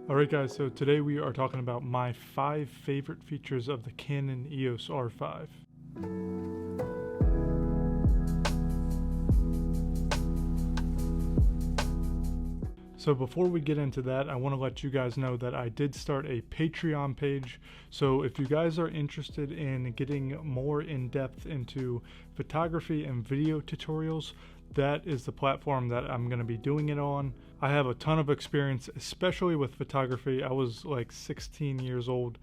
Alright guys, so today we are talking about my 5 favorite features of the Canon EOS R5. So before we get into that, I want to let you guys know that I did start a Patreon page. So if you guys are interested in getting more in depth into photography and video tutorials, that is the platform that I'm going to be doing it on. I have a ton of experience, especially with photography. I was like 16 years old.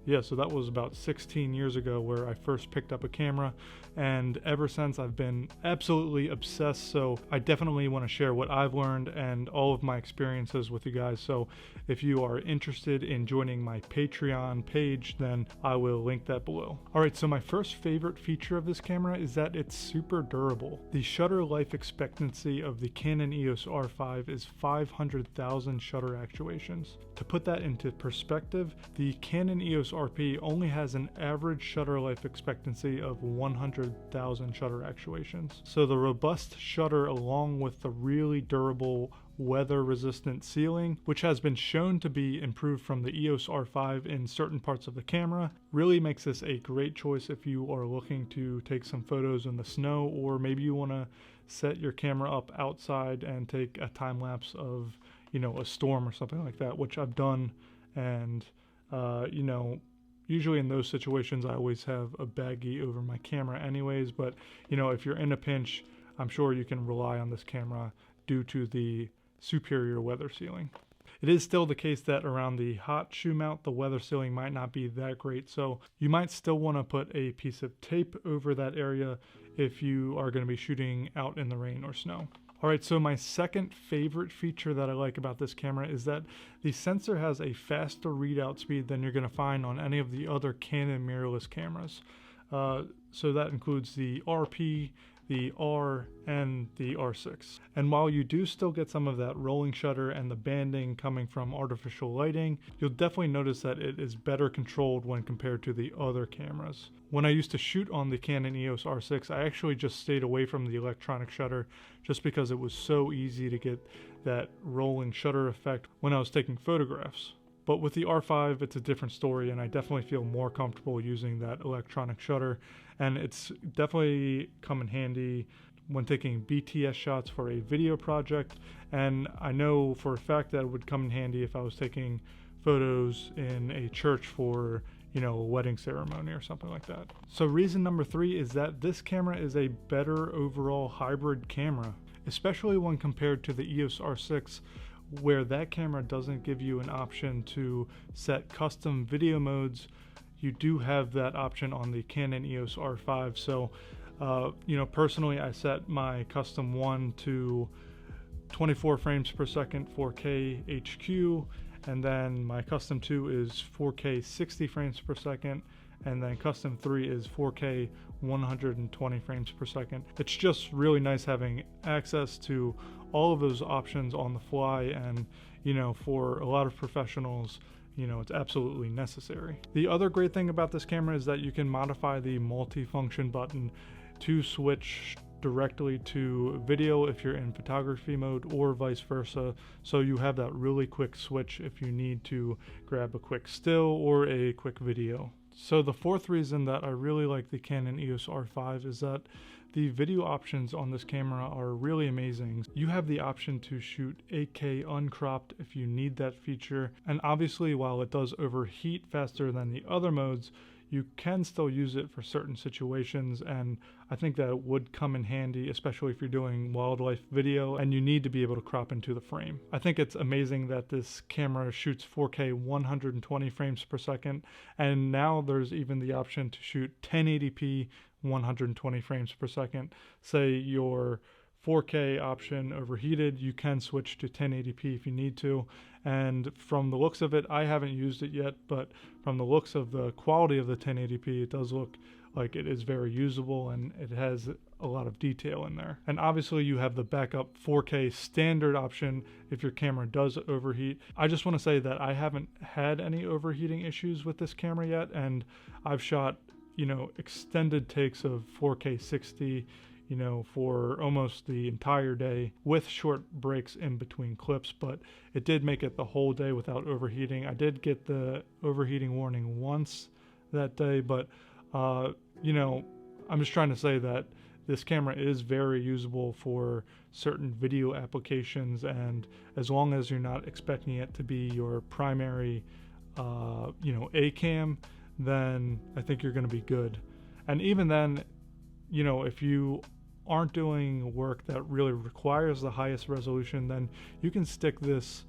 Yeah, so that was about 16 years ago where I first picked up a camera, and ever since I've been absolutely obsessed. So I definitely want to share what I've learned and all of my experiences with you guys. So if you are interested in joining my Patreon page, then I will link that below. Alright, so my first favorite feature of this camera is that it's super durable. The shutter life expectancy of the Canon EOS R5 is 500,000 shutter actuations. To put that into perspective, the Canon EOS RP only has an average shutter life expectancy of 100,000 shutter actuations. So the robust shutter, along with the really durable weather resistant sealing, which has been shown to be improved from the EOS R5 in certain parts of the camera, really makes this a great choice if you are looking to take some photos in the snow, or maybe you want to set your camera up outside and take a time lapse of, a storm or something like that, which I've done. And usually in those situations I always have a baggie over my camera anyways, but if you're in a pinch, I'm sure you can rely on this camera due to the superior weather sealing. It is still the case that around the hot shoe mount, the weather sealing might not be that great, so you might still want to put a piece of tape over that area if you are going to be shooting out in the rain or snow. Alright, so my second favorite feature that I like about this camera is that the sensor has a faster readout speed than you're going to find on any of the other Canon mirrorless cameras. So that includes the RP, the R, and the R6. And while you do still get some of that rolling shutter and the banding coming from artificial lighting, you'll definitely notice that it is better controlled when compared to the other cameras. When I used to shoot on the Canon EOS R6, I actually just stayed away from the electronic shutter just because it was so easy to get that rolling shutter effect when I was taking photographs. But with the R5, it's a different story, and I definitely feel more comfortable using that electronic shutter, and it's definitely come in handy when taking BTS shots for a video project, and I know for a fact that it would come in handy if I was taking photos in a church for a wedding ceremony or something like that. So reason number 3 is that this camera is a better overall hybrid camera, especially when compared to the EOS R6, where that camera doesn't give you an option to set custom video modes. You do have that option on the Canon EOS R5. So, personally, I set my custom 1 to 24 frames per second 4K HQ, and then my custom 2 is 4K 60 frames per second, and then custom 3 is 4K 120 frames per second. It's just really nice having access to all of those options on the fly, and for a lot of professionals, it's absolutely necessary. The other great thing about this camera is that you can modify the multi-function button to switch directly to video if you're in photography mode, or vice versa. So you have that really quick switch if you need to grab a quick still or a quick video. So the fourth reason that I really like the Canon EOS R5 is that the video options on this camera are really amazing. You have the option to shoot 8K uncropped if you need that feature, and obviously while it does overheat faster than the other modes, you can still use it for certain situations, and I think that it would come in handy, especially if you're doing wildlife video and you need to be able to crop into the frame. I think it's amazing that this camera shoots 4K 120 frames per second, and now there's even the option to shoot 1080p 120 frames per second. Say your 4K option overheated, you can switch to 1080p if you need to. And from the looks of it, I haven't used it yet, but from the looks of the quality of the 1080p, it does look like it is very usable, and it has a lot of detail in there. And obviously you have the backup 4K standard option if your camera does overheat. I just want to say that I haven't had any overheating issues with this camera yet, and I've shot extended takes of 4K 60 you know, for almost the entire day with short breaks in between clips, but it did make it the whole day without overheating. I did get the overheating warning once that day, but you know, I'm just trying to say that this camera is very usable for certain video applications, and as long as you're not expecting it to be your primary you know, A cam, then I think you're going to be good. And even then, you know, if you aren't doing work that really requires the highest resolution, then you can stick this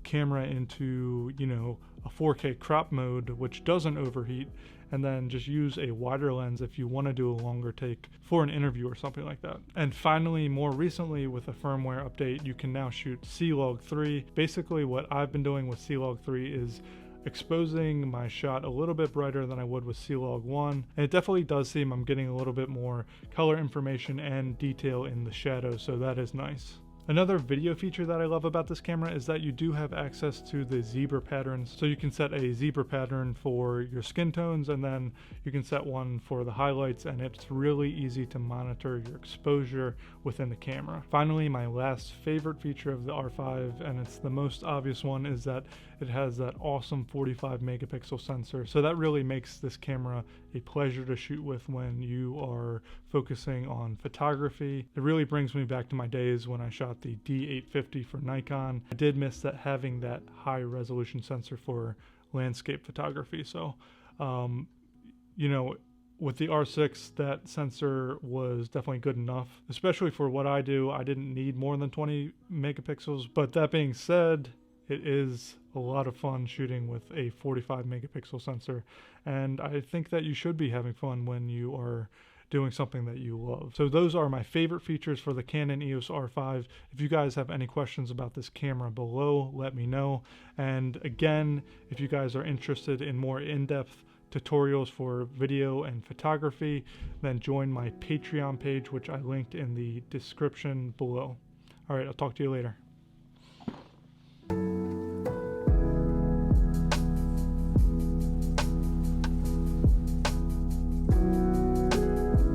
camera into, you know, a 4K crop mode, which doesn't overheat, and then just use a wider lens if you want to do a longer take for an interview or something like that. And finally, more recently, with a firmware update, you can now shoot C-Log 3. Basically, what I've been doing with C-Log 3 is exposing my shot a little bit brighter than I would with C-Log 1. And it definitely does seem I'm getting a little bit more color information and detail in the shadows, so that is nice. Another video feature that I love about this camera is that you do have access to the zebra patterns. So you can set a zebra pattern for your skin tones, and then you can set one for the highlights, and it's really easy to monitor your exposure within the camera. Finally, my last favorite feature of the R5, and it's the most obvious one, is that it has that awesome 45 megapixel sensor. So that really makes this camera a pleasure to shoot with when you are focusing on photography. It really brings me back to my days when I shot the D850 for Nikon. I did miss that, having that high resolution sensor for landscape photography. So, you know, with the R6, that sensor was definitely good enough, especially for what I do. I didn't need more than 20 megapixels, but that being said, it is a lot of fun shooting with a 45 megapixel sensor, and I think that you should be having fun when you are doing something that you love. So those are my favorite features for the Canon EOS R5. If you guys have any questions about this camera below, let me know. And again, if you guys are interested in more in-depth tutorials for video and photography, then join my Patreon page, which I linked in the description below. All right, I'll talk to you later.